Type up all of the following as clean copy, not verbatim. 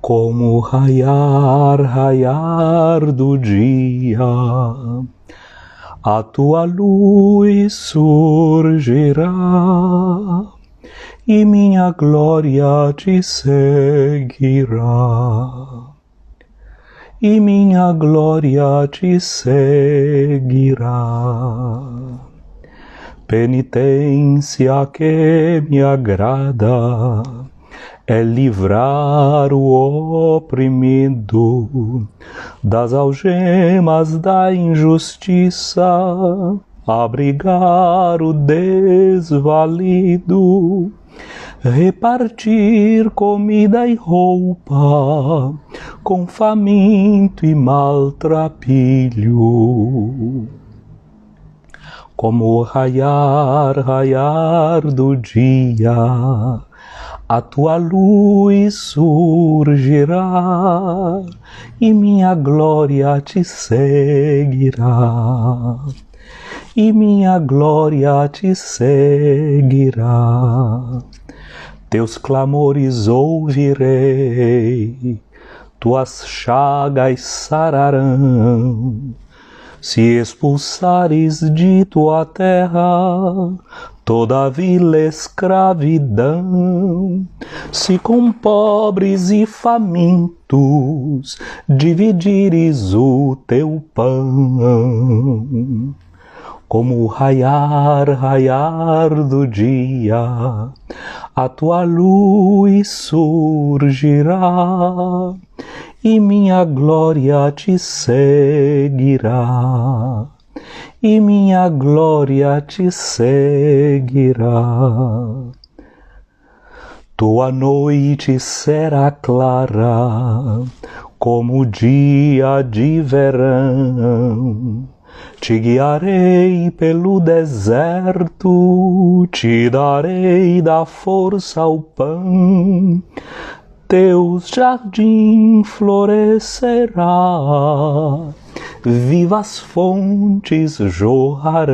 como raiar do dia, a tua luz surgirá e minha glória te seguirá. E minha glória te seguirá. Penitência que me agrada é livrar o oprimido das algemas da injustiça, abrigar o desvalido, repartir comida e roupa com faminto e maltrapilho. Como raiar do dia, a tua luz surgirá e minha glória te seguirá. E minha glória te seguirá. Teus clamores ouvirei, tuas chagas sararão. Se expulsares de tua terra toda a vil escravidão, se com pobres e famintos dividires o teu pão, como raiar do dia, a tua luz surgirá e minha glória te seguirá. E minha glória te seguirá. Tua noite será clara como o dia de verão. Te guiarei pelo deserto, te darei da força ao pão. Teu jardim florescerá, vivas fontes jorrarão.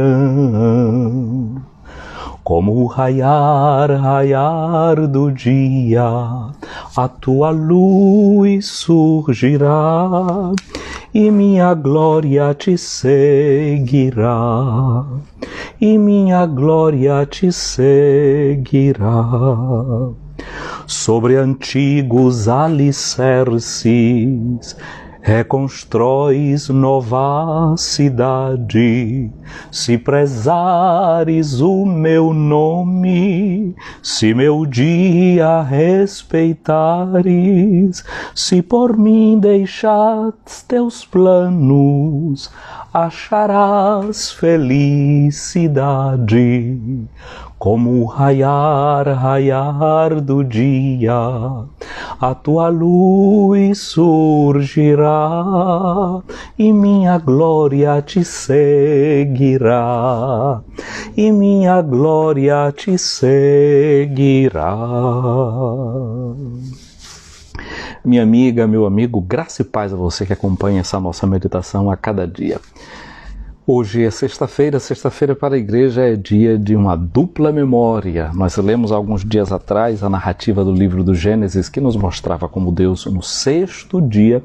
Como o raiar do dia, a tua luz surgirá e minha glória te seguirá. E minha glória te seguirá. Sobre antigos alicerces reconstróis nova cidade. Se prezares o meu nome, se meu dia respeitares, se por mim deixares teus planos, acharás felicidade. Como o raiar do dia, a tua luz surgirá e minha glória te seguirá. E minha glória te seguirá. Minha amiga, meu amigo, graça e paz a você que acompanha essa nossa meditação a cada dia. Hoje é sexta-feira para a igreja é dia de uma dupla memória. Nós lemos alguns dias atrás a narrativa do livro do Gênesis que nos mostrava como Deus, no sexto dia,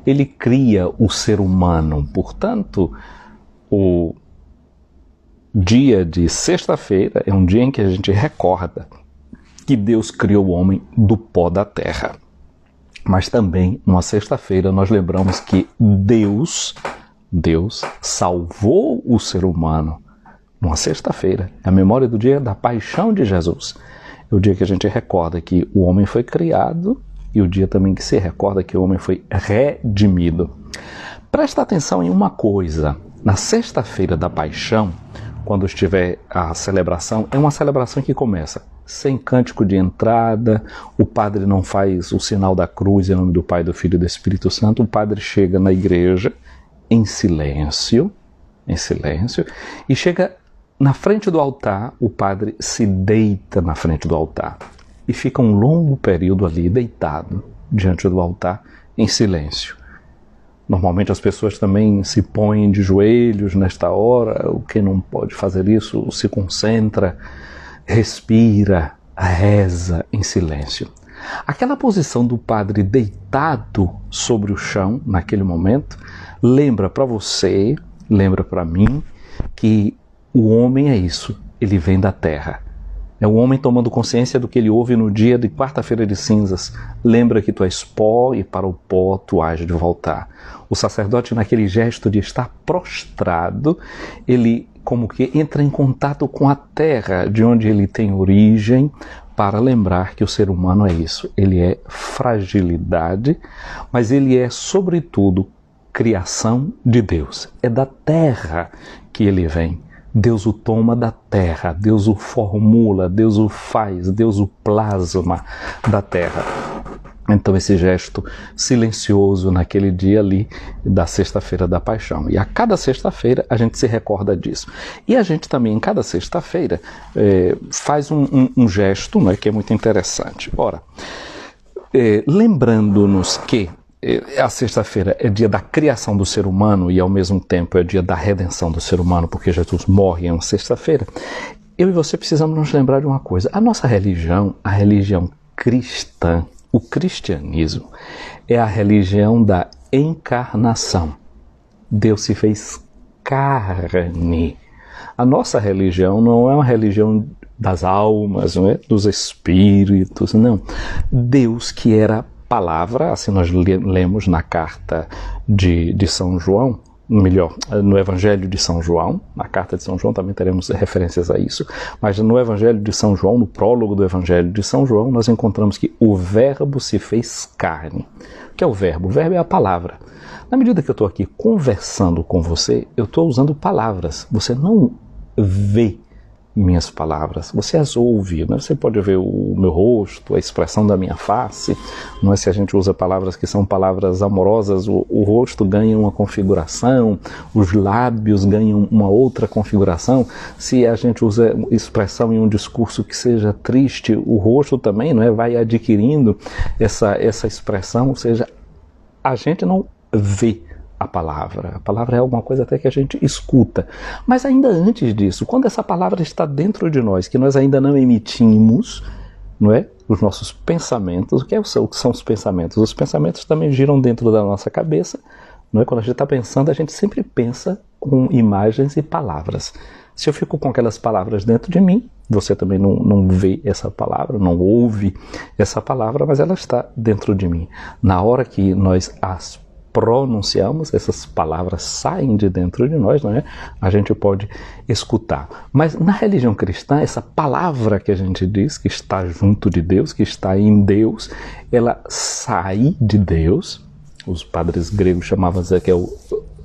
ele cria o ser humano. Portanto, o dia de sexta-feira é um dia em que a gente recorda que Deus criou o homem do pó da terra. Mas também, numa sexta-feira, nós lembramos que Deus salvou o ser humano numa sexta-feira. A memória do dia da paixão de Jesus. É o dia que a gente recorda que o homem foi criado e o dia também que se recorda que o homem foi redimido. Presta atenção em uma coisa. Na sexta-feira da paixão, quando estiver a celebração, é uma celebração que começa sem cântico de entrada, o padre não faz o sinal da cruz em nome do Pai, do Filho e do Espírito Santo, o padre chega na igreja em silêncio, e chega na frente do altar, o padre se deita na frente do altar e fica um longo período ali deitado diante do altar em silêncio. Normalmente as pessoas também se põem de joelhos nesta hora, o que não pode fazer isso se concentra, respira, reza em silêncio. Aquela posição do padre deitado sobre o chão, naquele momento, lembra para você, lembra para mim, que o homem é isso, ele vem da terra. É o homem tomando consciência do que ele ouve no dia de quarta-feira de cinzas. Lembra que tu és pó e para o pó tu hás de voltar. O sacerdote, naquele gesto de estar prostrado, ele como que entra em contato com a terra, de onde ele tem origem, para lembrar que o ser humano é isso. Ele é fragilidade, mas ele é, sobretudo, criação de Deus. É da terra que ele vem. Deus o toma da terra, Deus o formula, Deus o faz, Deus o plasma da terra. Então esse gesto silencioso naquele dia ali da sexta-feira da paixão. E a cada sexta-feira a gente se recorda disso. E a gente também, em cada sexta-feira, faz um gesto, né, que é muito interessante. Ora, lembrando-nos que a sexta-feira é dia da criação do ser humano e ao mesmo tempo é dia da redenção do ser humano, porque Jesus morre em uma sexta-feira, eu e você precisamos nos lembrar de uma coisa. A nossa religião, a religião cristã, o cristianismo, é a religião da encarnação. Deus se fez carne. A nossa religião não é uma religião das almas, não é? Dos espíritos, não. Deus, que era palavra, assim nós lemos na carta de São João, melhor, no Evangelho de São João, na carta de São João também teremos referências a isso, mas no Evangelho de São João, no prólogo do Evangelho de São João, nós encontramos que o Verbo se fez carne. O que é o Verbo? O Verbo é a palavra. Na medida que eu estou aqui conversando com você, eu estou usando palavras. Você não vê minhas palavras, você as ouve, né? Você pode ver o meu rosto, a expressão da minha face, não é? Se a gente usa palavras que são palavras amorosas, o rosto ganha uma configuração, os lábios ganham uma outra configuração. Se a gente usa expressão em um discurso que seja triste, o rosto também, não é? Vai adquirindo essa expressão, ou seja, a gente não vê a palavra é alguma coisa até que a gente escuta. Mas ainda antes disso, quando essa palavra está dentro de nós, que nós ainda não emitimos, não é? Os nossos pensamentos, o que são os pensamentos? Os pensamentos também giram dentro da nossa cabeça, não é? Quando a gente está pensando, a gente sempre pensa com imagens e palavras. Se eu fico com aquelas palavras dentro de mim, você também não vê essa palavra, não ouve essa palavra, mas ela está dentro de mim. Na hora que nós as pronunciamos, essas palavras saem de dentro de nós, não é? A gente pode escutar. Mas na religião cristã, essa palavra que a gente diz, que está junto de Deus, que está em Deus, ela sai de Deus. Os padres gregos chamavam isso que é o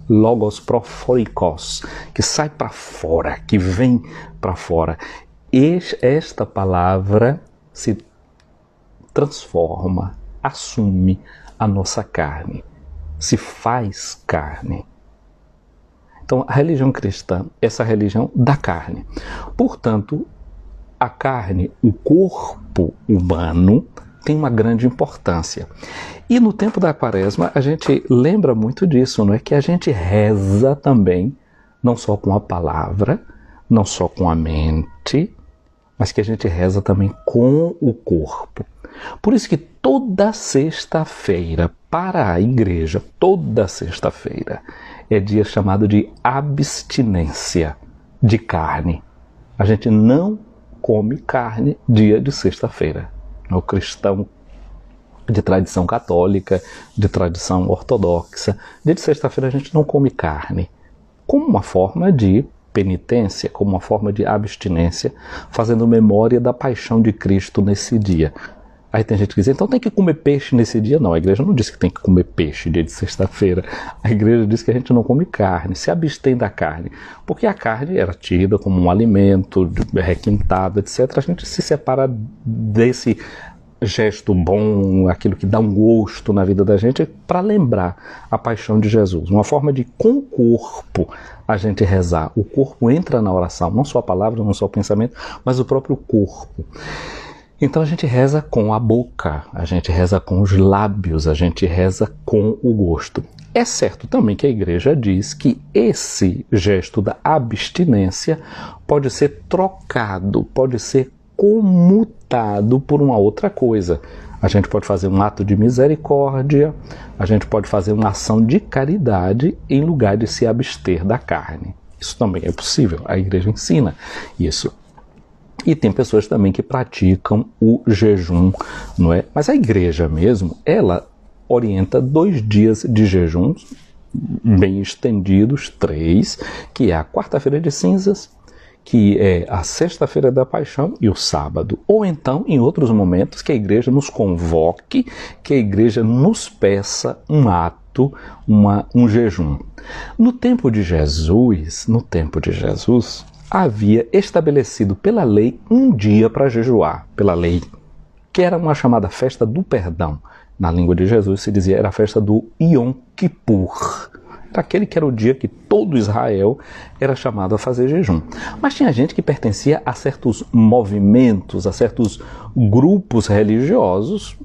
logos prophorikos, que sai para fora, que vem para fora. Esta palavra se transforma, assume a nossa carne, se faz carne. Então, a religião cristã, essa religião da carne. Portanto, a carne, o corpo humano, tem uma grande importância. E no tempo da Quaresma, a gente lembra muito disso, não é? Que a gente reza também, não só com a palavra, não só com a mente, mas que a gente reza também com o corpo. Por isso que toda sexta-feira, para a igreja, toda sexta-feira, é dia chamado de abstinência de carne. A gente não come carne dia de sexta-feira. O cristão de tradição católica, de tradição ortodoxa, dia de sexta-feira a gente não come carne, como uma forma de penitência, como uma forma de abstinência, fazendo memória da paixão de Cristo nesse dia. Aí tem gente que diz, então tem que comer peixe nesse dia? Não, a igreja não diz que tem que comer peixe dia de sexta-feira. A igreja diz que a gente não come carne, se abstém da carne. Porque a carne era tida como um alimento requintado, etc. A gente se separa desse gesto bom, aquilo que dá um gosto na vida da gente, para lembrar a paixão de Jesus. Uma forma de, com o corpo, a gente rezar. O corpo entra na oração, não só a palavra, não só o pensamento, mas o próprio corpo. Então a gente reza com a boca, a gente reza com os lábios, a gente reza com o gosto. É certo também que a igreja diz que esse gesto da abstinência pode ser trocado, pode ser comutado por uma outra coisa. a gente pode fazer um ato de misericórdia, a gente pode fazer uma ação de caridade em lugar de se abster da carne. Isso também é possível, a igreja ensina isso. E tem pessoas também que praticam o jejum, não é? Mas a igreja mesmo, ela orienta 2 dias de jejum, bem estendidos, 3, que é a quarta-feira de cinzas, que é a sexta-feira da paixão e o sábado. Ou então, em outros momentos, que a igreja nos convoque, que a igreja nos peça um ato, um jejum. No tempo de Jesus, havia estabelecido pela lei um dia para jejuar, pela lei, que era uma chamada festa do perdão. Na língua de Jesus se dizia era a festa do Yom Kippur. Era aquele que era o dia que todo Israel era chamado a fazer jejum. Mas tinha gente que pertencia a certos movimentos, a certos grupos religiosos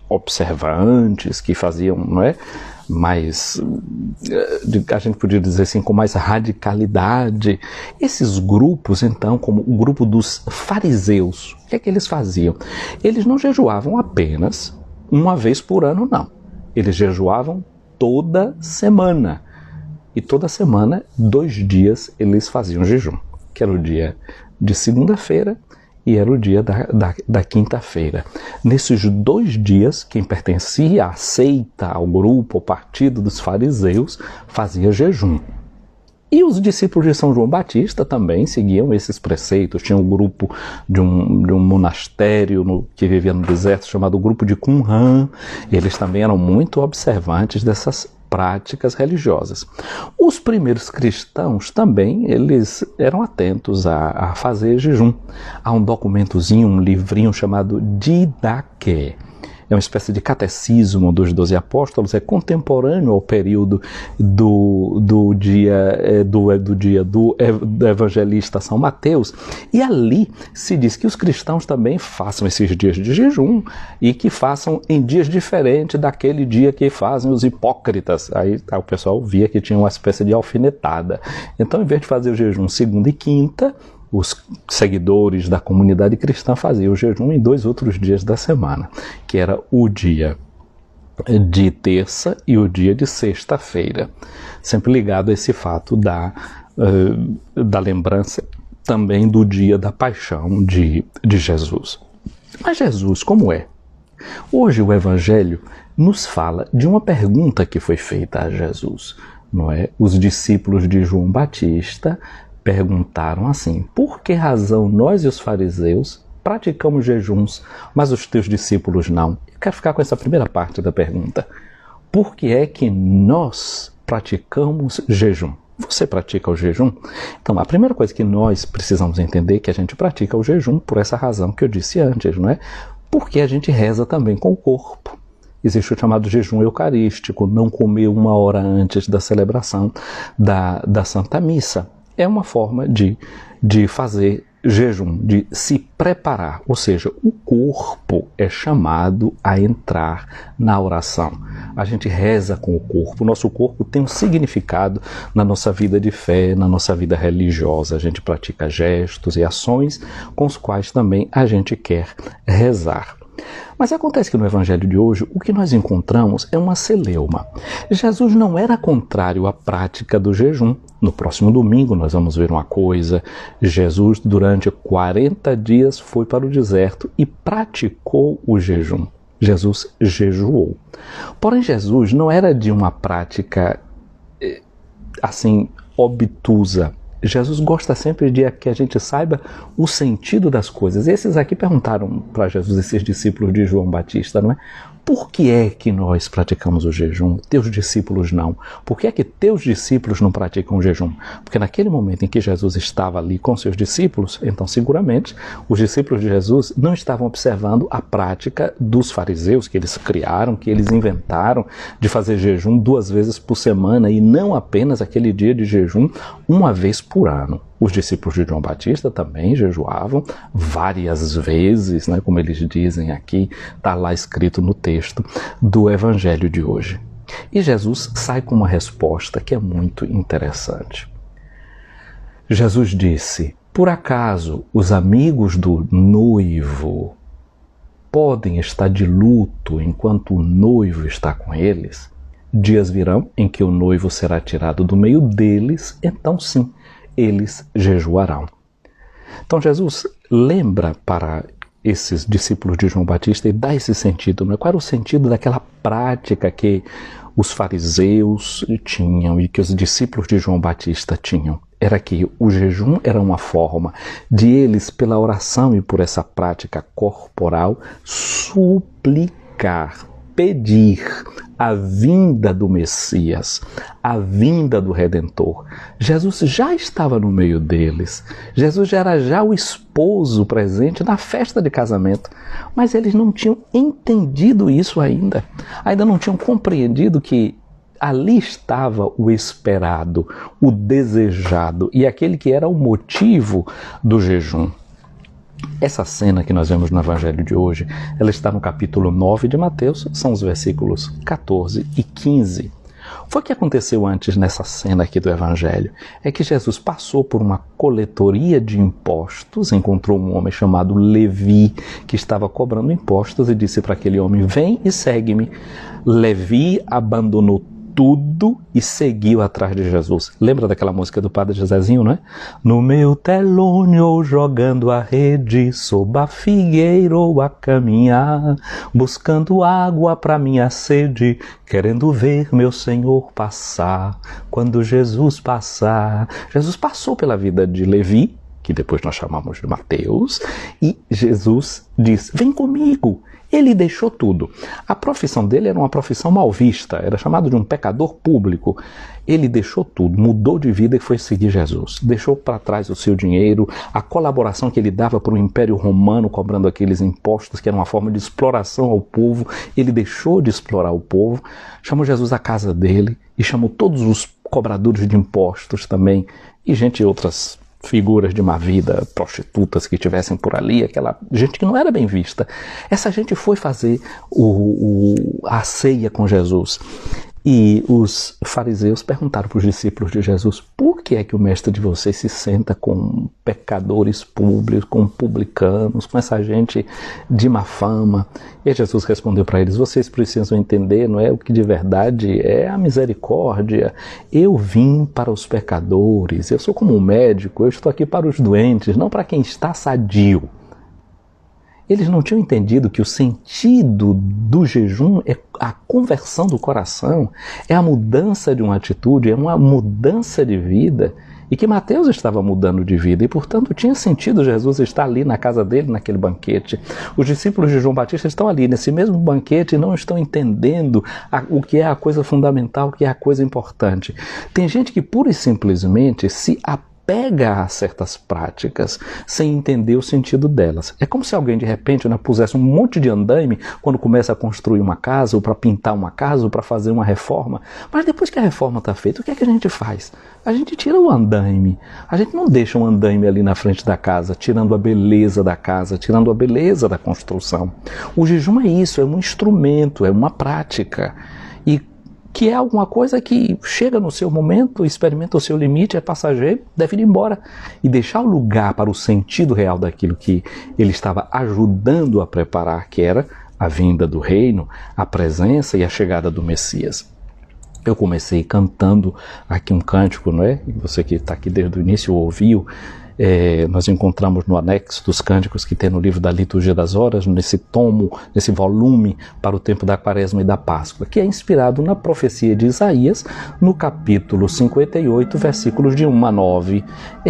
observantes, que faziam, não é? Mais, a gente podia dizer assim, com mais radicalidade. Esses grupos, então, como o grupo dos fariseus, o que é que eles faziam? Eles não jejuavam apenas uma vez por ano, não. Eles jejuavam toda semana. E toda semana, 2 dias, eles faziam jejum, que era o dia de segunda-feira e era o dia da quinta-feira. Nesses 2 dias, quem pertencia à seita, ao grupo, ao partido dos fariseus, fazia jejum. E os discípulos de São João Batista também seguiam esses preceitos. Tinha um grupo de um monastério que vivia no deserto chamado grupo de Qumran. Eles também eram muito observantes dessas práticas religiosas. Os primeiros cristãos também, eles eram atentos a fazer jejum. Há um documentozinho, um livrinho chamado Didaqué. É uma espécie de catecismo dos 12 apóstolos, é contemporâneo ao período do dia do evangelista São Mateus, e ali se diz que os cristãos também façam esses dias de jejum e que façam em dias diferentes daquele dia que fazem os hipócritas. Aí o pessoal via que tinha uma espécie de alfinetada. Então, em vez de fazer o jejum segunda e quinta, os seguidores da comunidade cristã faziam o jejum em 2 outros dias da semana, que era o dia de terça e o dia de sexta-feira, sempre ligado a esse fato da lembrança também do dia da paixão de Jesus. Mas Jesus, como é? Hoje o Evangelho nos fala de uma pergunta que foi feita a Jesus, não é? Os discípulos de João Batista perguntaram assim: por que razão nós e os fariseus praticamos jejuns, mas os teus discípulos não? Eu quero ficar com essa primeira parte da pergunta. Por que é que nós praticamos jejum? Você pratica o jejum? Então, a primeira coisa que nós precisamos entender é que a gente pratica o jejum por essa razão que eu disse antes, não é? Porque a gente reza também com o corpo. Existe o chamado jejum eucarístico, não comer 1 hora antes da celebração da Santa Missa. É uma forma de fazer jejum, de se preparar, ou seja, o corpo é chamado a entrar na oração. A gente reza com o corpo, o nosso corpo tem um significado na nossa vida de fé, na nossa vida religiosa. A gente pratica gestos e ações com os quais também a gente quer rezar. Mas acontece que no Evangelho de hoje, o que nós encontramos é uma celeuma. Jesus não era contrário à prática do jejum. No próximo domingo nós vamos ver uma coisa. Jesus, durante 40 dias, foi para o deserto e praticou o jejum. Jesus jejuou. Porém, Jesus não era de uma prática assim obtusa. Jesus gosta sempre de que a gente saiba o sentido das coisas. Esses aqui perguntaram para Jesus, esses discípulos de João Batista, não é? Por que é que nós praticamos o jejum? Teus discípulos não. Por que é que teus discípulos não praticam o jejum? Porque naquele momento em que Jesus estava ali com seus discípulos, então seguramente os discípulos de Jesus não estavam observando a prática dos fariseus que eles criaram, que eles inventaram de fazer jejum 2 vezes por semana e não apenas aquele dia de jejum 1 vez por ano. Os discípulos de João Batista também jejuavam várias vezes, né, como eles dizem aqui, está lá escrito no texto do Evangelho de hoje. E Jesus sai com uma resposta que é muito interessante. Jesus disse: por acaso os amigos do noivo podem estar de luto enquanto o noivo está com eles, dias virão em que o noivo será tirado do meio deles, então sim, eles jejuarão. Então Jesus lembra para esses discípulos de João Batista e dá esse sentido, né? Qual era o sentido daquela prática que os fariseus tinham e que os discípulos de João Batista tinham? Era que o jejum era uma forma de eles, pela oração e por essa prática corporal, suplicar, pedir a vinda do Messias, a vinda do Redentor. Jesus já estava no meio deles. Jesus já era o esposo presente na festa de casamento. Mas eles não tinham entendido isso ainda. Ainda não tinham compreendido que ali estava o esperado, o desejado e aquele que era o motivo do jejum. Essa cena que nós vemos no Evangelho de hoje, ela está no capítulo 9 de Mateus, são os versículos 14 e 15. Foi o que aconteceu antes nessa cena aqui do Evangelho. É que Jesus passou por uma coletoria de impostos, encontrou um homem chamado Levi, que estava cobrando impostos e disse para aquele homem, vem e segue-me. Levi abandonou tudo e seguiu atrás de Jesus. Lembra daquela música do Padre Josézinho, não é? No meu telônio jogando a rede, sob a figueira ou a caminhar, buscando água para minha sede, querendo ver meu Senhor passar. Quando Jesus passar, Jesus passou pela vida de Levi, que depois nós chamamos de Mateus, e Jesus diz, vem comigo. Ele deixou tudo. A profissão dele era uma profissão mal vista, era chamado de um pecador público. Ele deixou tudo, mudou de vida e foi seguir Jesus. Deixou para trás o seu dinheiro, a colaboração que ele dava para o Império Romano, cobrando aqueles impostos, que era uma forma de exploração ao povo. Ele deixou de explorar o povo, chamou Jesus à casa dele e chamou todos os cobradores de impostos também, e outras figuras de má vida, prostitutas que estivessem por ali, aquela gente que não era bem vista. Essa gente foi fazer a ceia com Jesus. E os fariseus perguntaram para os discípulos de Jesus, por que é que o mestre de vocês se senta com pecadores públicos, com publicanos, com essa gente de má fama? E Jesus respondeu para eles, vocês precisam entender, não é o que de verdade é a misericórdia. Eu vim para os pecadores, eu sou como um médico, eu estou aqui para os doentes, não para quem está sadio. Eles não tinham entendido que o sentido do jejum é a conversão do coração, é a mudança de uma atitude, é uma mudança de vida, e que Mateus estava mudando de vida, e portanto tinha sentido Jesus estar ali na casa dele, naquele banquete. Os discípulos de João Batista estão ali nesse mesmo banquete e não estão entendendo o que é a coisa fundamental, o que é a coisa importante. Tem gente que pura e simplesmente se apega a certas práticas sem entender o sentido delas. É como se alguém de repente pusesse um monte de andaime quando começa a construir uma casa, ou para pintar uma casa, ou para fazer uma reforma. Mas depois que a reforma está feita, o que é que a gente faz? A gente tira o andaime. A gente não deixa um andaime ali na frente da casa, tirando a beleza da casa, tirando a beleza da construção. O jejum é isso, é um instrumento, é uma prática. E que é alguma coisa que chega no seu momento, experimenta o seu limite, é passageiro, deve ir embora. E deixar o lugar para o sentido real daquilo que ele estava ajudando a preparar, que era a vinda do reino, a presença e a chegada do Messias. Eu comecei cantando aqui um cântico, não é? Você que está aqui desde o início ouviu. Nós encontramos no anexo dos cânticos que tem no livro da Liturgia das Horas, nesse tomo, nesse volume para o tempo da Quaresma e da Páscoa, que é inspirado na profecia de Isaías, no capítulo 58, versículos de 1 a 9,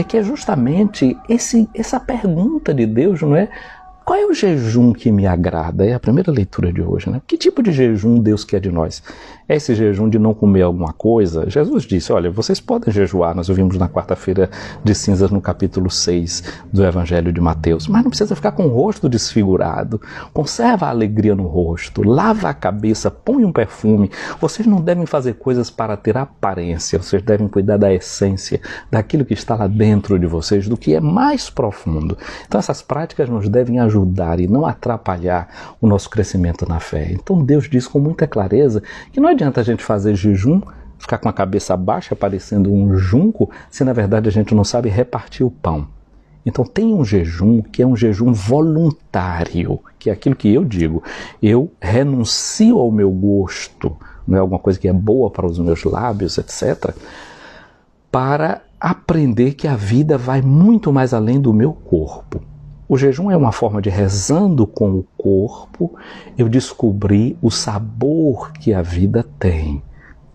que é justamente essa pergunta de Deus, não é? Qual é o jejum que me agrada? É a primeira leitura de hoje, né? Que tipo de jejum Deus quer de nós? É esse jejum de não comer alguma coisa? Jesus disse, olha, vocês podem jejuar, nós ouvimos na quarta-feira de cinzas no capítulo 6 do Evangelho de Mateus, mas não precisa ficar com o rosto desfigurado, conserva a alegria no rosto, lava a cabeça, põe um perfume. Vocês não devem fazer coisas para ter aparência, vocês devem cuidar da essência, daquilo que está lá dentro de vocês, do que é mais profundo. Então essas práticas nos devem ajudar e não atrapalhar o nosso crescimento na fé. Então Deus diz com muita clareza que não adianta a gente fazer jejum, ficar com a cabeça baixa parecendo um junco, se na verdade a gente não sabe repartir o pão. Então tem um jejum que é um jejum voluntário, que é aquilo que eu digo, eu renuncio ao meu gosto, não é alguma coisa que é boa para os meus lábios, etc., para aprender que a vida vai muito mais além do meu corpo. O jejum é uma forma de, rezando com o corpo, eu descobrir o sabor que a vida tem,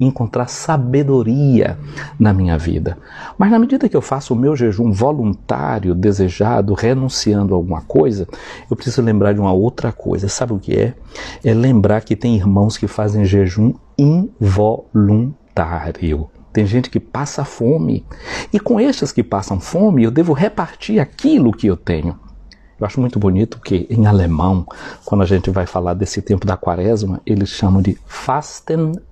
encontrar sabedoria na minha vida. Mas na medida que eu faço o meu jejum voluntário, desejado, renunciando a alguma coisa, eu preciso lembrar de uma outra coisa. Sabe o que é? É lembrar que tem irmãos que fazem jejum involuntário. Tem gente que passa fome. E com estes que passam fome, eu devo repartir aquilo que eu tenho. Eu acho muito bonito que em alemão, quando a gente vai falar desse tempo da quaresma, eles chamam de Fastenzeit.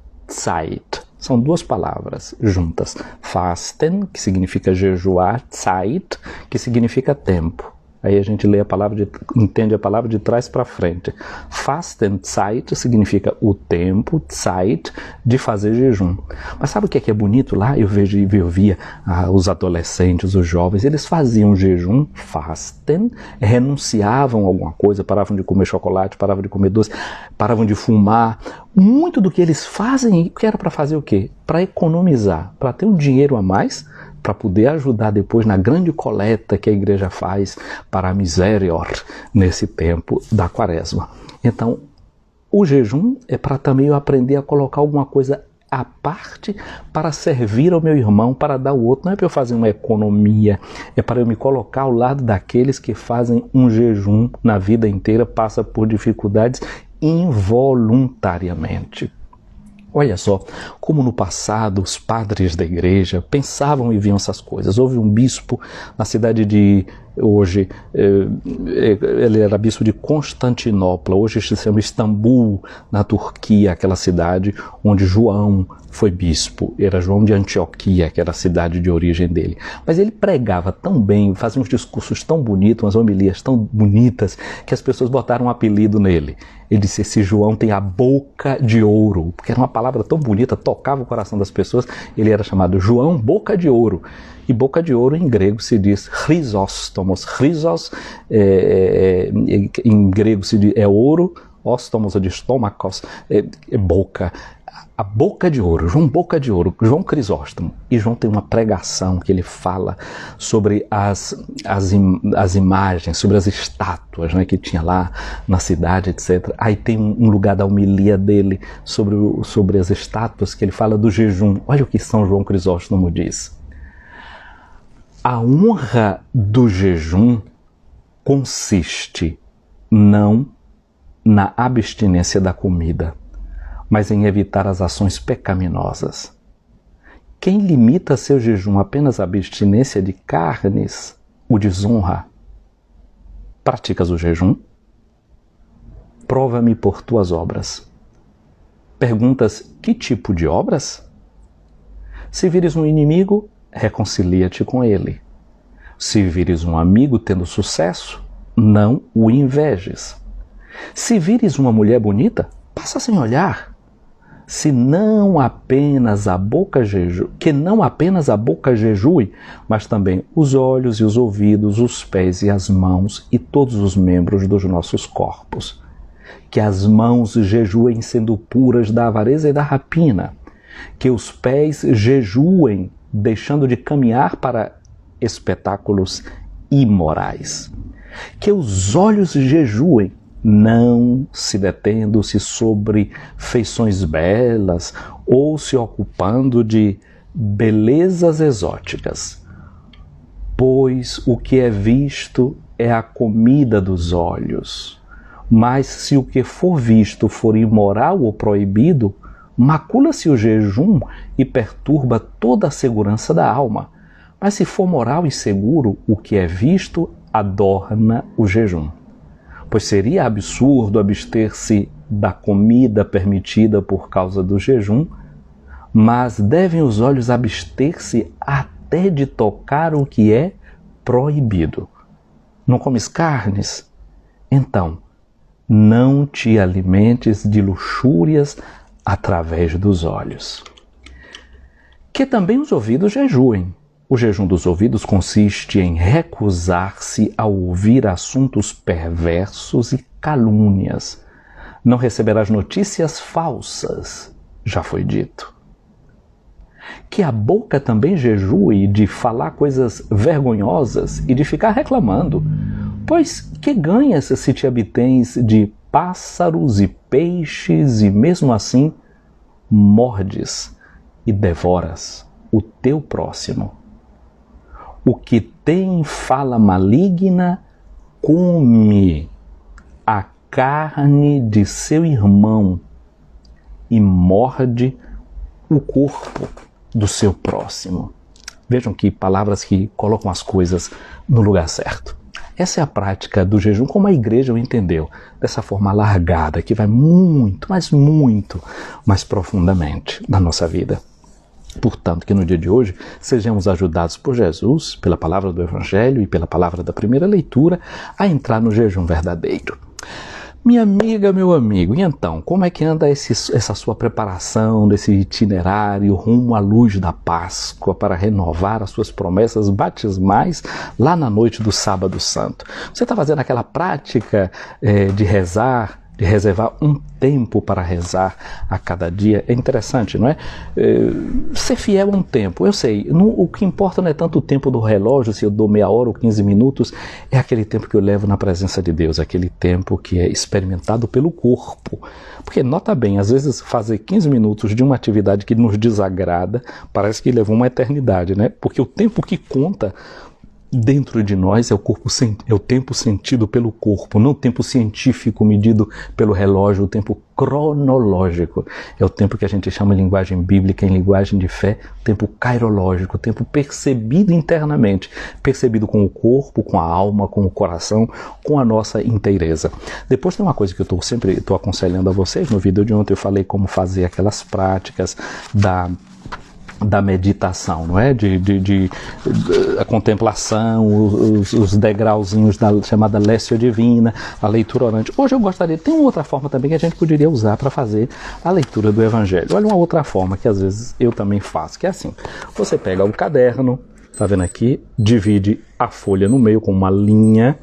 São duas palavras juntas. Fasten, que significa jejuar, Zeit, que significa tempo. Aí a gente lê a palavra, entende a palavra de trás para frente. Fastenzeit significa o tempo, Zeit, de fazer jejum. Mas sabe o que é bonito lá? Eu via os adolescentes, os jovens, eles faziam jejum, Fasten, renunciavam a alguma coisa, paravam de comer chocolate, paravam de comer doce, paravam de fumar. Muito do que eles fazem, que era para fazer o quê? Para economizar, para ter um dinheiro a mais, para poder ajudar depois na grande coleta que a igreja faz para a Miserior nesse tempo da quaresma. Então, o jejum é para também eu aprender a colocar alguma coisa à parte para servir ao meu irmão, para dar ao outro. Não é para eu fazer uma economia, é para eu me colocar ao lado daqueles que fazem um jejum na vida inteira, passa por dificuldades involuntariamente. Olha só, como no passado os padres da igreja pensavam e viam essas coisas. Houve um bispo na cidade de, hoje, ele era bispo de Constantinopla, hoje se chama Istambul, na Turquia, aquela cidade onde João foi bispo, era João de Antioquia, que era a cidade de origem dele. Mas ele pregava tão bem, fazia uns discursos tão bonitos, umas homilias tão bonitas, que as pessoas botaram um apelido nele. Ele disse, esse João tem a boca de ouro, porque era uma palavra tão bonita, tocava o coração das pessoas, ele era chamado João Boca de Ouro. E boca de ouro em grego se diz Chrysostomos. Chrysos em grego se diz, é ouro, ostomos é de estômacos, é boca. A boca de ouro, João Boca de Ouro, João Crisóstomo. E João tem uma pregação que ele fala sobre as imagens, sobre as estátuas, né, que tinha lá na cidade, etc. Aí tem um lugar da homilia dele sobre as estátuas que ele fala do jejum. Olha o que São João Crisóstomo diz. A honra do jejum consiste não na abstinência da comida, mas em evitar as ações pecaminosas. Quem limita seu jejum apenas à abstinência de carnes, o desonra. Praticas o jejum? Prova-me por tuas obras. Perguntas, que tipo de obras? Se vires um inimigo, reconcilia-te com ele. Se vires um amigo tendo sucesso, não o invejes. Se vires uma mulher bonita, passa sem olhar. Que não apenas a boca jejue, mas também os olhos e os ouvidos, os pés e as mãos e todos os membros dos nossos corpos. Que as mãos jejuem sendo puras da avareza e da rapina. Que os pés jejuem deixando de caminhar para espetáculos imorais. Que os olhos jejuem não se detendo-se sobre feições belas ou se ocupando de belezas exóticas, pois o que é visto é a comida dos olhos. Mas se o que for visto for imoral ou proibido, macula-se o jejum e perturba toda a segurança da alma. Mas se for moral e seguro, o que é visto adorna o jejum. Pois seria absurdo abster-se da comida permitida por causa do jejum, mas devem os olhos abster-se até de tocar o que é proibido. Não comes carnes? Então, não te alimentes de luxúrias através dos olhos. Que também os ouvidos jejuem, O jejum dos ouvidos consiste em recusar-se a ouvir assuntos perversos e calúnias. Não receberás notícias falsas, já foi dito. Que a boca também jejue de falar coisas vergonhosas e de ficar reclamando, pois que ganhas se te abstens de pássaros e peixes e mesmo assim mordes e devoras o teu próximo? O que tem fala maligna, come a carne de seu irmão e morde o corpo do seu próximo. Vejam que palavras que colocam as coisas no lugar certo. Essa é a prática do jejum como a igreja o entendeu, dessa forma alargada, que vai muito, mas muito mais profundamente na nossa vida. Portanto, que no dia de hoje sejamos ajudados por Jesus, pela palavra do Evangelho e pela palavra da primeira leitura, a entrar no jejum verdadeiro. Minha amiga, meu amigo, e então, como é que anda essa sua preparação desse itinerário rumo à luz da Páscoa para renovar as suas promessas batismais lá na noite do Sábado Santo? Você está fazendo aquela prática de rezar, de reservar um tempo para rezar a cada dia? É interessante, não é? Ser fiel a um tempo. Eu sei, o que importa não é tanto o tempo do relógio, se eu dou meia hora ou 15 minutos, é aquele tempo que eu levo na presença de Deus, aquele tempo que é experimentado pelo corpo. Porque, nota bem, às vezes fazer 15 minutos de uma atividade que nos desagrada, parece que levou uma eternidade, né? Porque o tempo que conta dentro de nós é o tempo sentido pelo corpo, não o tempo científico medido pelo relógio, o tempo cronológico. É o tempo que a gente chama em linguagem bíblica, em linguagem de fé, tempo kairológico, o tempo percebido internamente, percebido com o corpo, com a alma, com o coração, com a nossa inteireza. Depois tem uma coisa que eu sempre estou aconselhando a vocês. No vídeo de ontem eu falei como fazer aquelas práticas da meditação, não é? A contemplação, os degrauzinhos da chamada Lécio Divina, a leitura orante. Hoje eu gostaria, tem uma outra forma também que a gente poderia usar para fazer a leitura do Evangelho. Olha uma outra forma que às vezes eu também faço, que é assim: você pega um caderno, tá vendo aqui? Divide a folha no meio com uma linha,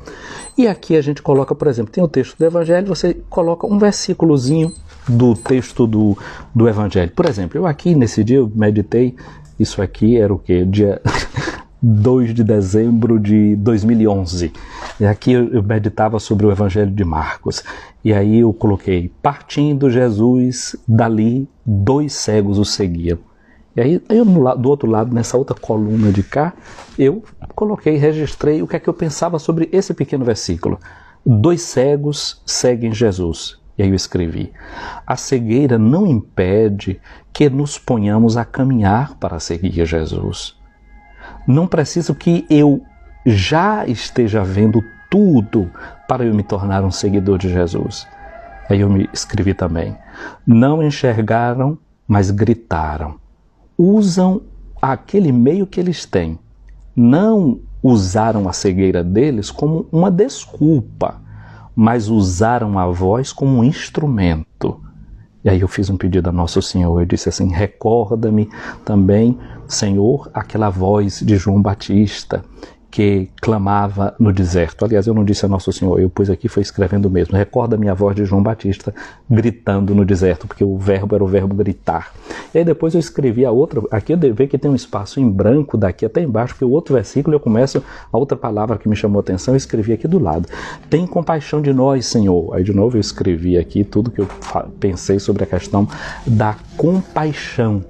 e aqui a gente coloca, por exemplo, tem o texto do Evangelho, você coloca um versículozinho do texto do Evangelho. Por exemplo, eu aqui nesse dia eu meditei, isso aqui era o quê? Dia 2 de dezembro de 2011. E aqui eu meditava sobre o Evangelho de Marcos. E aí eu coloquei: partindo Jesus, dali 2 cegos o seguiam. E aí do outro lado, nessa outra coluna de cá, eu coloquei, registrei o que é que eu pensava sobre esse pequeno versículo. 2 cegos seguem Jesus. E aí eu escrevi: a cegueira não impede que nos ponhamos a caminhar para seguir Jesus. Não preciso que eu já esteja vendo tudo para eu me tornar um seguidor de Jesus. Aí eu me escrevi também: não enxergaram, mas gritaram. Usam aquele meio que eles têm. Não usaram a cegueira deles como uma desculpa, mas usaram a voz como um instrumento. E aí eu fiz um pedido a Nosso Senhor, eu disse assim: recorda-me também, Senhor, aquela voz de João Batista que clamava no deserto. Aliás, eu não disse a Nosso Senhor, eu pus aqui, foi escrevendo mesmo: recorda-me a voz de João Batista gritando no deserto, porque o verbo era o verbo gritar. E aí depois eu escrevi a outra, aqui eu vejo que tem um espaço em branco daqui até embaixo, porque o outro versículo eu começo, a outra palavra que me chamou a atenção, eu escrevi aqui do lado: tem compaixão de nós, Senhor. Aí de novo eu escrevi aqui tudo que eu pensei sobre a questão da compaixão.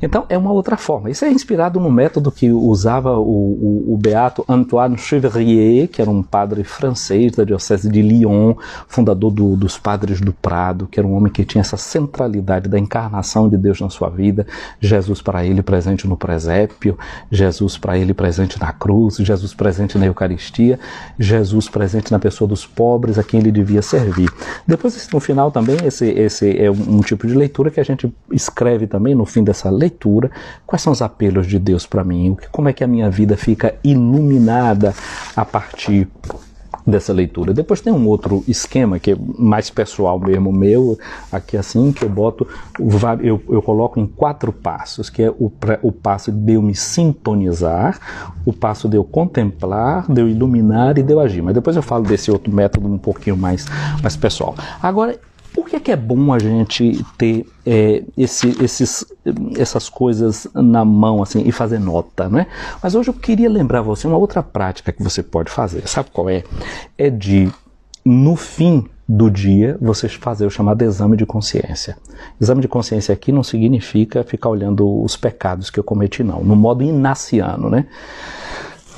Então é uma outra forma. Isso é inspirado no método que usava o beato Antoine Chevrier, que era um padre francês da diocese de Lyon, fundador dos Padres do Prado, que era um homem que tinha essa centralidade da encarnação de Deus na sua vida. Jesus para ele presente no presépio, Jesus para ele presente na cruz, Jesus presente na Eucaristia, Jesus presente na pessoa dos pobres a quem ele devia servir. Depois, no final também, esse é um tipo de leitura que a gente escreve também no fim dessa leitura: quais são os apelos de Deus para mim, como é que a minha vida fica iluminada a partir dessa leitura. Depois tem um outro esquema que é mais pessoal mesmo meu, aqui assim, que eu boto, eu coloco em 4 passos, que é o passo de eu me sintonizar, o passo de eu contemplar, de eu iluminar e de eu agir. Mas depois eu falo desse outro método um pouquinho mais pessoal. Agora, por que é bom a gente ter essas coisas na mão assim, e fazer nota, né? Mas hoje eu queria lembrar você uma outra prática que você pode fazer. Sabe qual é? É de, no fim do dia, você fazer o chamado exame de consciência. Exame de consciência aqui não significa ficar olhando os pecados que eu cometi, não. No modo inaciano, né?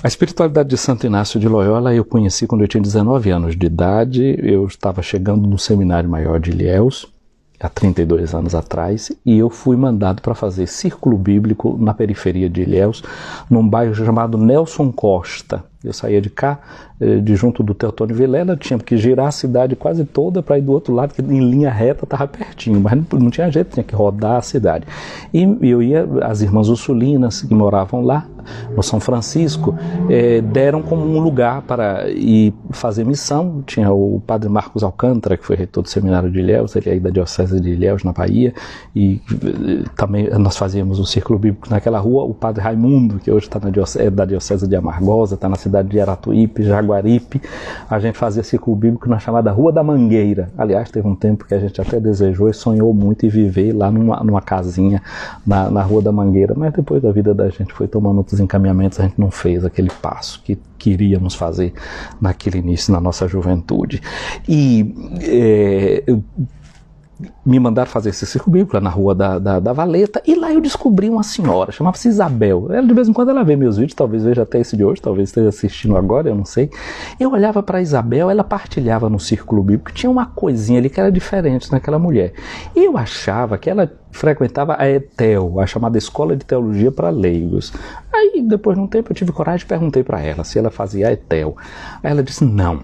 A espiritualidade de Santo Inácio de Loyola eu conheci quando eu tinha 19 anos de idade. Eu estava chegando no Seminário Maior de Ilhéus, há 32 anos atrás, e eu fui mandado para fazer círculo bíblico na periferia de Ilhéus, num bairro chamado Nelson Costa. Eu saía de cá, de junto do Teotônio Vilela, tinha que girar a cidade quase toda para ir do outro lado, que em linha reta estava pertinho, mas não tinha jeito, tinha que rodar a cidade. E eu ia, as irmãs ursulinas que moravam lá, no São Francisco, deram como um lugar para ir fazer missão. Tinha o padre Marcos Alcântara, que foi reitor do Seminário de Ilhéus, ele é aí da Diocese de Ilhéus, na Bahia, e também nós fazíamos o círculo bíblico naquela rua. O padre Raimundo, que hoje está da Diocese de Amargosa, está na cidade de Aratuípe, Jaguaripe. A gente fazia círculo bíblico na chamada Rua da Mangueira. Aliás, teve um tempo que a gente até desejou e sonhou muito em viver lá numa casinha na Rua da Mangueira, mas depois da vida da gente foi tomando outros encaminhamentos, a gente não fez aquele passo que queríamos fazer naquele início, na nossa juventude. E me mandaram fazer esse círculo bíblico lá na Rua da Valeta, e lá eu descobri uma senhora, chamava-se Isabel. Ela, de vez em quando ela vê meus vídeos, talvez veja até esse de hoje, talvez esteja assistindo agora, eu não sei. Eu olhava para Isabel, ela partilhava no círculo bíblico, tinha uma coisinha ali que era diferente naquela mulher. E eu achava que ela frequentava a ETEL, a chamada Escola de Teologia para Leigos. Aí, depois de um tempo, eu tive coragem e perguntei para ela se ela fazia a ETEL. Aí ela disse, não.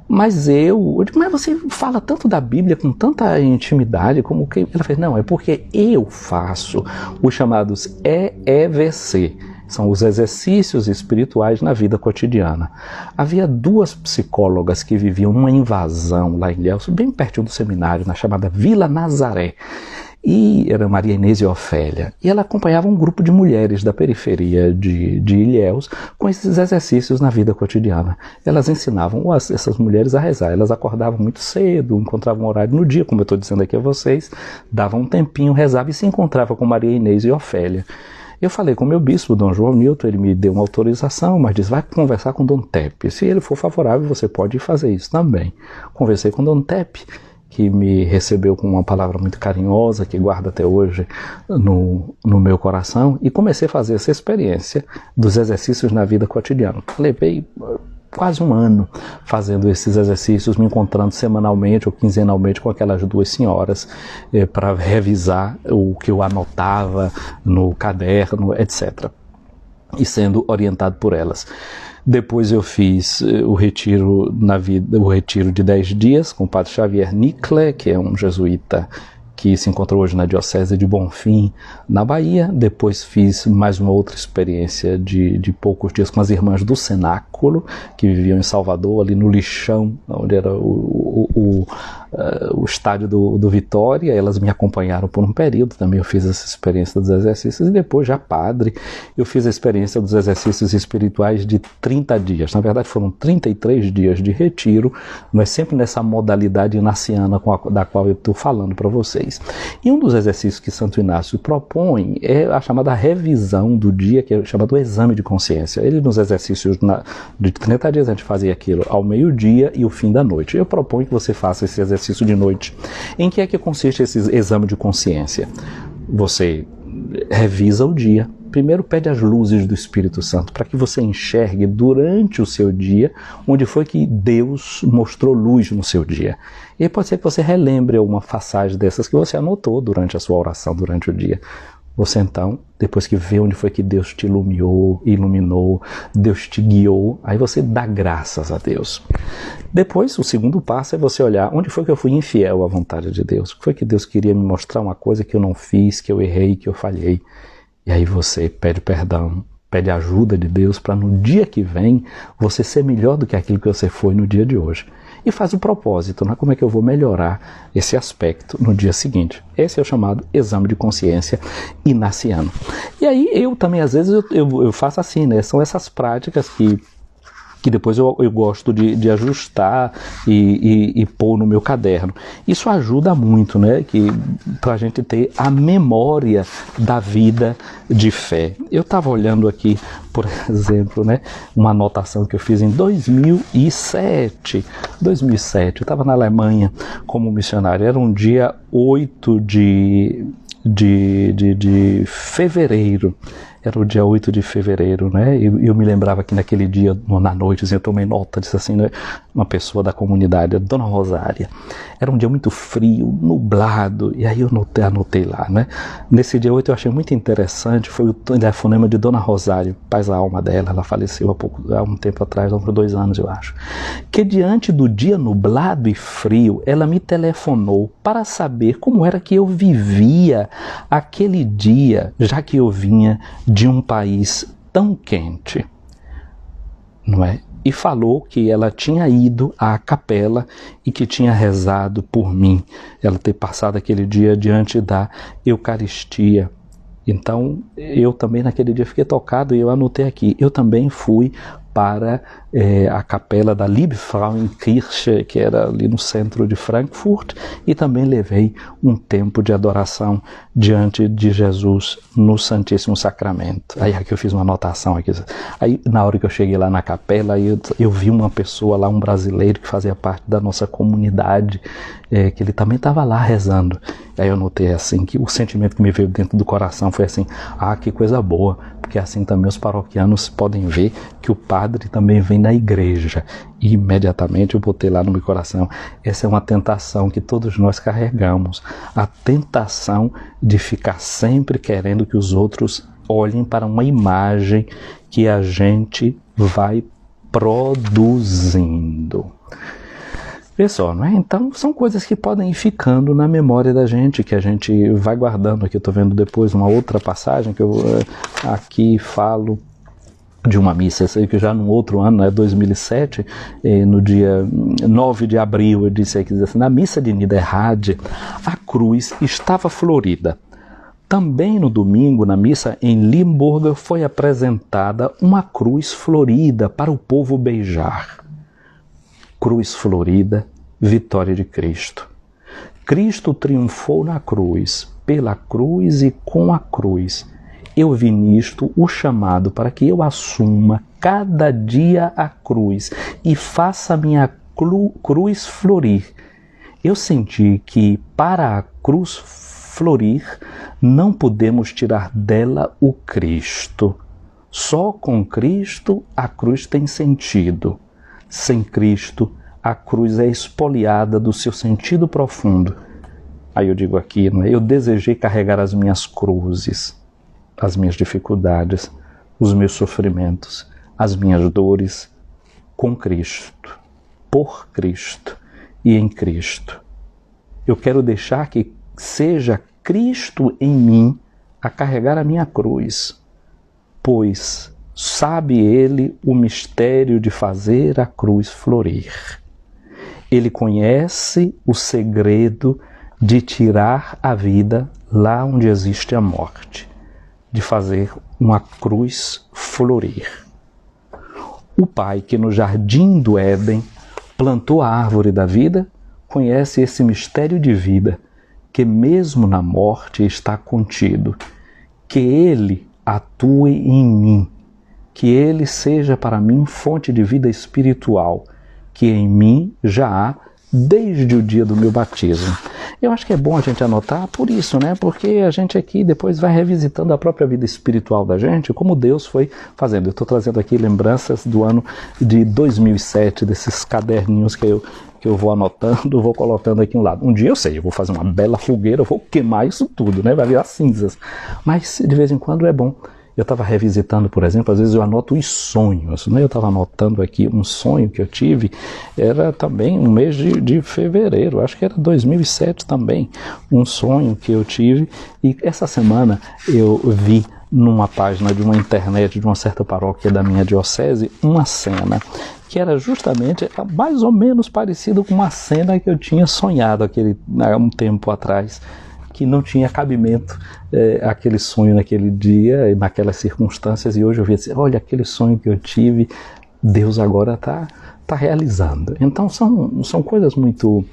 Mas eu digo, mas você fala tanto da Bíblia com tanta intimidade, como que... Ela fez, não, é porque eu faço os chamados EEVC, são os exercícios espirituais na vida cotidiana. Havia 2 psicólogas que viviam numa invasão lá em Ilhéus, bem pertinho do seminário, na chamada Vila Nazaré. E era Maria Inês e Ofélia, e ela acompanhava um grupo de mulheres da periferia de Ilhéus com esses exercícios na vida cotidiana. Elas ensinavam essas mulheres a rezar. Elas acordavam muito cedo, encontravam um horário no dia, como eu estou dizendo aqui a vocês, davam um tempinho, rezavam e se encontravam com Maria Inês e Ofélia. Eu falei com o meu bispo, Dom João Nilton, ele me deu uma autorização, mas disse, vai conversar com Dom Tepe. Se ele for favorável, você pode fazer isso também. Conversei com Dom Tepe, que me recebeu com uma palavra muito carinhosa, que guardo até hoje no meu coração, e comecei a fazer essa experiência dos exercícios na vida cotidiana. Levei quase um ano fazendo esses exercícios, me encontrando semanalmente ou quinzenalmente com aquelas 2 senhoras para revisar o que eu anotava no caderno, etc. E sendo orientado por elas. Depois eu fiz o retiro de 10 dias com o padre Xavier Nicle, que é um jesuíta que se encontra hoje na Diocese de Bonfim, na Bahia. Depois fiz mais uma outra experiência de poucos dias com as irmãs do Cenáculo, que viviam em Salvador, ali no Lixão, onde era o estádio do Vitória. Elas me acompanharam por um período, também eu fiz essa experiência dos exercícios, e depois, já padre, eu fiz a experiência dos exercícios espirituais de 30 dias. Na verdade foram 33 dias de retiro, mas sempre nessa modalidade inaciana da qual eu estou falando para vocês. E um dos exercícios que Santo Inácio propõe é a chamada revisão do dia, que é chamado exame de consciência. Ele, nos exercícios de 30 dias, a gente fazia aquilo ao meio-dia e o fim da noite. Eu proponho que você faça esse exercício de noite. Em que é que consiste esse exame de consciência? Você revisa o dia. Primeiro pede as luzes do Espírito Santo para que você enxergue durante o seu dia onde foi que Deus mostrou luz no seu dia. E aí pode ser que você relembre uma passagem dessas que você anotou durante a sua oração, durante o dia. Você então, depois que vê onde foi que Deus te iluminou, Deus te guiou, aí você dá graças a Deus. Depois, o segundo passo é você olhar onde foi que eu fui infiel à vontade de Deus. O que foi que Deus queria me mostrar, uma coisa que eu não fiz, que eu errei, que eu falhei. E aí você pede perdão Pede ajuda de Deus para no dia que vem você ser melhor do que aquilo que você foi no dia de hoje. E faz o propósito, né? Como é que eu vou melhorar esse aspecto no dia seguinte? Esse é o chamado exame de consciência inaciano. E aí eu também, às vezes, eu faço assim, né? São essas práticas que depois eu gosto de ajustar e pôr no meu caderno. Isso ajuda muito, né? Para a gente ter a memória da vida de fé. Eu estava olhando aqui, por exemplo, né, uma anotação que eu fiz em 2007. 2007, eu estava na Alemanha como missionário. Era um dia 8 de fevereiro. Era o dia 8 de fevereiro, né? Eu me lembrava que naquele dia, na noite, assim, eu tomei nota, disse assim, né? Uma pessoa da comunidade, a Dona Rosária. Era um dia muito frio, nublado, e aí eu anotei lá, né? Nesse dia 8 eu achei muito interessante, foi o telefonema de Dona Rosária, paz da alma dela, ela faleceu há um tempo atrás, há 2 anos, eu acho. Que diante do dia nublado e frio, ela me telefonou para saber como era que eu vivia aquele dia, já que eu vinha de um país tão quente, não é? E falou que ela tinha ido à capela e que tinha rezado por mim, ela ter passado aquele dia diante da Eucaristia. Então, eu também naquele dia fiquei tocado e eu anotei aqui, eu também fui para a capela da Liebfrauenkirche, que era ali no centro de Frankfurt, e também levei um tempo de adoração diante de Jesus no Santíssimo Sacramento. Aí aqui eu fiz uma anotação aqui. Aí na hora que eu cheguei lá na capela, eu vi uma pessoa lá, um brasileiro que fazia parte da nossa comunidade, que ele também estava lá rezando. Aí eu notei assim, que o sentimento que me veio dentro do coração foi assim, que coisa boa, porque assim também os paroquianos podem ver que o padre também vem na igreja. E imediatamente eu botei lá no meu coração, essa é uma tentação que todos nós carregamos, a tentação de ficar sempre querendo que os outros olhem para uma imagem que a gente vai produzindo. Pessoal, não é? Então são coisas que podem ir ficando na memória da gente, que a gente vai guardando. Aqui eu estou vendo depois uma outra passagem que eu aqui falo de uma missa, sei que já num outro ano, né, 2007, no dia 9 de abril, eu disse aqui, assim, na missa de Niederrade, a cruz estava florida. Também no domingo, na missa em Limburger, foi apresentada uma cruz florida para o povo beijar. Cruz florida, vitória de Cristo. Cristo triunfou na cruz, pela cruz e com a cruz. Eu vi nisto o chamado para que eu assuma cada dia a cruz e faça a minha cruz florir. Eu senti que para a cruz florir não podemos tirar dela o Cristo. Só com Cristo a cruz tem sentido. Sem Cristo a cruz é espoliada do seu sentido profundo. Aí eu digo aqui, não é? Eu desejei carregar as minhas cruzes, as minhas dificuldades, os meus sofrimentos, as minhas dores, com Cristo, por Cristo e em Cristo. Eu quero deixar que seja Cristo em mim a carregar a minha cruz, pois sabe Ele o mistério de fazer a cruz florir. Ele conhece o segredo de tirar a vida lá onde existe a morte, de fazer uma cruz florir. O Pai que no jardim do Éden plantou a árvore da vida, conhece esse mistério de vida que mesmo na morte está contido. Que Ele atue em mim, que Ele seja para mim fonte de vida espiritual, que em mim já há desde o dia do meu batismo. Eu acho que é bom a gente anotar por isso, né? Porque a gente aqui depois vai revisitando a própria vida espiritual da gente, como Deus foi fazendo. Eu estou trazendo aqui lembranças do ano de 2007, desses caderninhos que eu vou anotando, vou colocando aqui um lado. Um dia eu sei, eu vou fazer uma bela fogueira, eu vou queimar isso tudo, né? Vai virar cinzas. Mas de vez em quando é bom. Eu estava revisitando, por exemplo, às vezes eu anoto os sonhos, né? Eu estava anotando aqui um sonho que eu tive, era também um mês de fevereiro, acho que era 2007 também, um sonho que eu tive, e essa semana eu vi numa página de uma internet de uma certa paróquia da minha diocese uma cena que era justamente mais ou menos parecido com uma cena que eu tinha sonhado um tempo atrás, que não tinha cabimento aquele sonho naquele dia, naquelas circunstâncias, e hoje eu vi assim, olha, aquele sonho que eu tive, Deus agora está realizando. Então são coisas muito,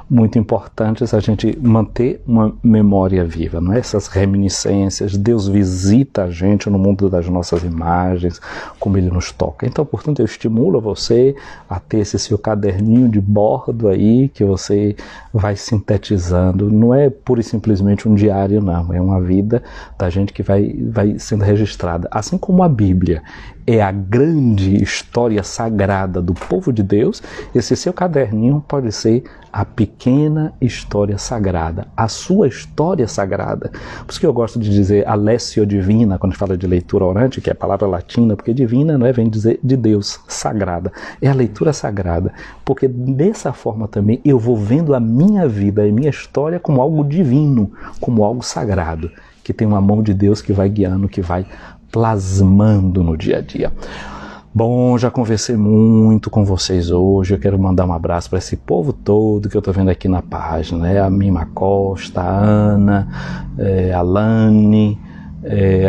muito importantes a gente manter uma memória viva, não é? Essas reminiscências, Deus visita a gente no mundo das nossas imagens, como Ele nos toca. Então, portanto, eu estimulo você a ter esse seu caderninho de bordo aí, que você vai sintetizando. Não é pura e simplesmente um diário, não. É uma vida da gente que vai sendo registrada. Assim como a Bíblia é a grande história sagrada do povo de Deus, esse seu caderninho pode ser a pequena história sagrada, a sua história sagrada. Por isso que eu gosto de dizer a Lessio Divina, quando fala de leitura orante, que é a palavra latina, porque divina não é, vem dizer de Deus, sagrada. É a leitura sagrada, porque dessa forma também eu vou vendo a minha vida, a minha história como algo divino, como algo sagrado, que tem uma mão de Deus que vai guiando, que vai plasmando no dia a dia. Bom, já conversei muito com vocês hoje, eu quero mandar um abraço para esse povo todo que eu estou vendo aqui na página, né? A Mima Costa, a Ana, a Lani,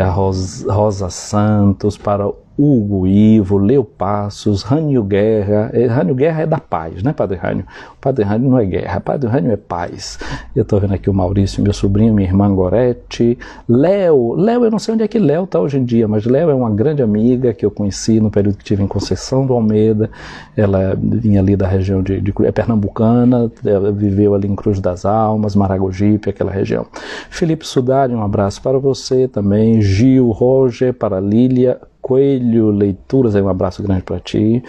a Rosa Santos, para Hugo Ivo, Leo Passos, Rânio Guerra. Rânio Guerra é da paz, né, Padre Rânio? O Padre Rânio não é guerra, Padre Rânio é paz. Eu estou vendo aqui o Maurício, meu sobrinho, minha irmã Gorete. Léo, eu não sei onde é que Léo está hoje em dia, mas Léo é uma grande amiga que eu conheci no período que estive em Conceição do Almeida. Ela vinha ali da região é pernambucana, ela viveu ali em Cruz das Almas, Maragogipe, aquela região. Felipe Sudari, um abraço para você também. Gil, Roger, para Lília Coelho Leituras, aí um abraço grande para ti.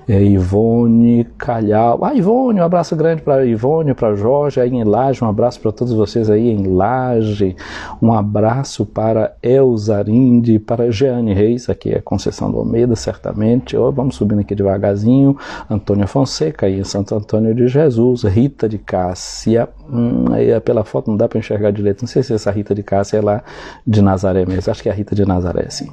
Ivone Calhau, Ivone, um abraço grande para Ivone, para Jorge, aí em Laje, um abraço para todos vocês aí em Laje, um abraço para Elzarinde, para Jeane Reis, aqui é Conceição do Almeida, certamente. Vamos subindo aqui devagarzinho. Antônia Fonseca, aí em Santo Antônio de Jesus. Rita de Cássia, aí pela foto não dá para enxergar direito, não sei se essa Rita de Cássia é lá de Nazaré mesmo, acho que é a Rita de Nazaré, sim.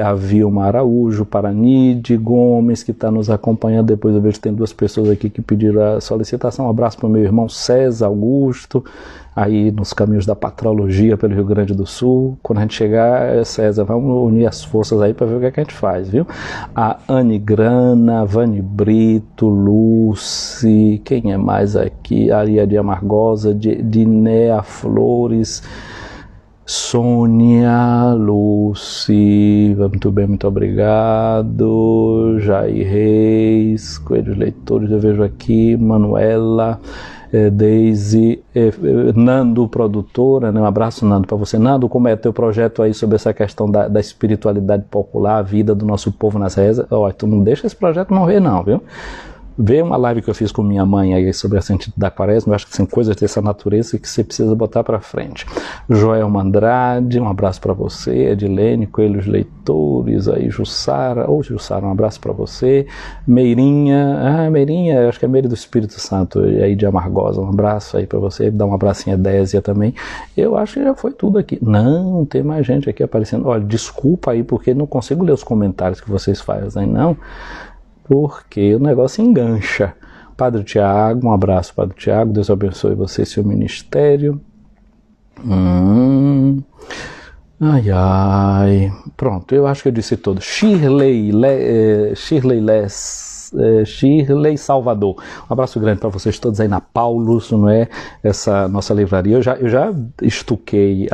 A Vilma Araújo, Paranide Gomes, que está nos acompanhando. Depois eu vejo que tem duas pessoas aqui que pediram a solicitação. Um abraço para o meu irmão César Augusto, aí nos caminhos da patrologia pelo Rio Grande do Sul. Quando a gente chegar, César, vamos unir as forças aí para ver o que, é que a gente faz, viu? A Anne Grana, Vani Brito, Lucy, quem é mais aqui? Aria de Amargosa, Dinea Flores, Sônia, Lucy, muito bem, muito obrigado. Jair Reis, Coelhos Leitores, eu vejo aqui, Manuela, Deise, Nando, produtora, né? Um abraço, Nando, para você. Nando, como é teu projeto aí sobre essa questão da espiritualidade popular, a vida do nosso povo nas rezas? Tu não deixa esse projeto morrer não, viu? Vê uma live que eu fiz com minha mãe aí sobre a sentido da quaresma. Eu acho que são coisas dessa natureza que você precisa botar para frente. Joel Mandrade, um abraço para você. Edilene, Coelhos Leitores, aí Jussara, Jussara, um abraço para você. Meirinha, Meirinha, acho que é Meire do Espírito Santo, aí de Amargosa, um abraço aí para você. Dá um abracinho a Désia também. Eu acho que já foi tudo aqui. Não, tem mais gente aqui aparecendo. Olha, desculpa aí porque não consigo ler os comentários que vocês fazem, não, porque o negócio engancha. Padre Tiago, um abraço, Padre Tiago, Deus abençoe você e seu ministério. Pronto, eu acho que eu disse tudo. Shirley Salvador, um abraço grande para vocês todos aí na Paulus, não é? Essa nossa livraria. Eu já estuquei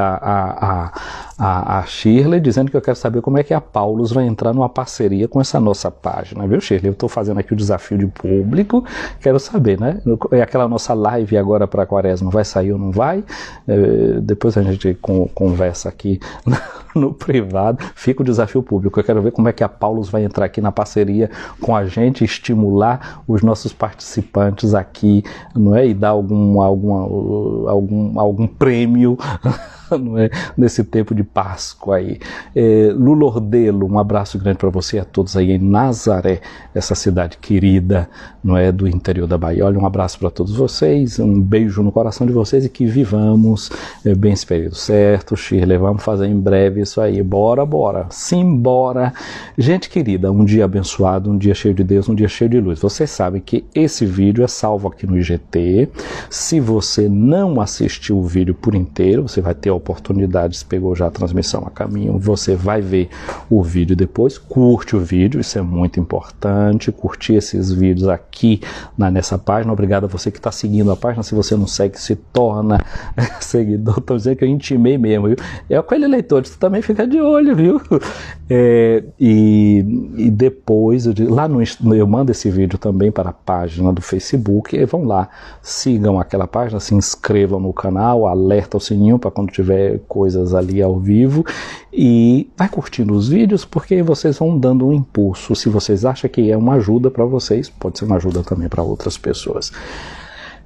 a Shirley dizendo que eu quero saber como é que a Paulus vai entrar numa parceria com essa nossa página, viu, Shirley? Eu estou fazendo aqui o desafio de público, quero saber, né? Aquela nossa live agora para a quaresma vai sair ou não vai? Depois a gente conversa aqui no privado. Fica o desafio público. Eu quero ver como é que a Paulus vai entrar aqui na parceria com a gente, estimular os nossos participantes aqui, não é? E dar algum prêmio, não é? Nesse tempo de de Páscoa aí. Lula Ordelo, um abraço grande para você e a todos aí em Nazaré, essa cidade querida, não é, do interior da Bahia. Olha, um abraço para todos vocês, um beijo no coração de vocês e que vivamos bem esse período, certo, Shirley? Vamos fazer em breve isso aí. Bora, bora. Simbora. Gente querida, um dia abençoado, um dia cheio de Deus, um dia cheio de luz. Você sabe que esse vídeo é salvo aqui no IGT. Se você não assistiu o vídeo por inteiro, você vai ter a oportunidade, se pegou já a transmissão a caminho, você vai ver o vídeo depois. Curte o vídeo, isso é muito importante. Curtir esses vídeos aqui nessa página. Obrigado a você que está seguindo a página. Se você não segue, se torna seguidor. Estou dizendo que eu intimei mesmo, viu? É aquele leitor, você também fica de olho, viu? E depois, eu mando esse vídeo também para a página do Facebook, e vão lá, sigam aquela página, se inscrevam no canal, alerta o sininho para quando tiver coisas ali ao vivo, e vai curtindo os vídeos, porque vocês vão dando um impulso. Se vocês acham que é uma ajuda para vocês, pode ser uma ajuda também para outras pessoas.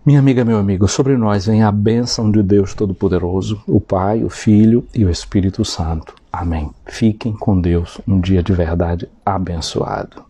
Minha amiga, meu amigo, sobre nós vem a bênção de Deus Todo-Poderoso, o Pai, o Filho e o Espírito Santo. Amém. Fiquem com Deus, um dia de verdade abençoado.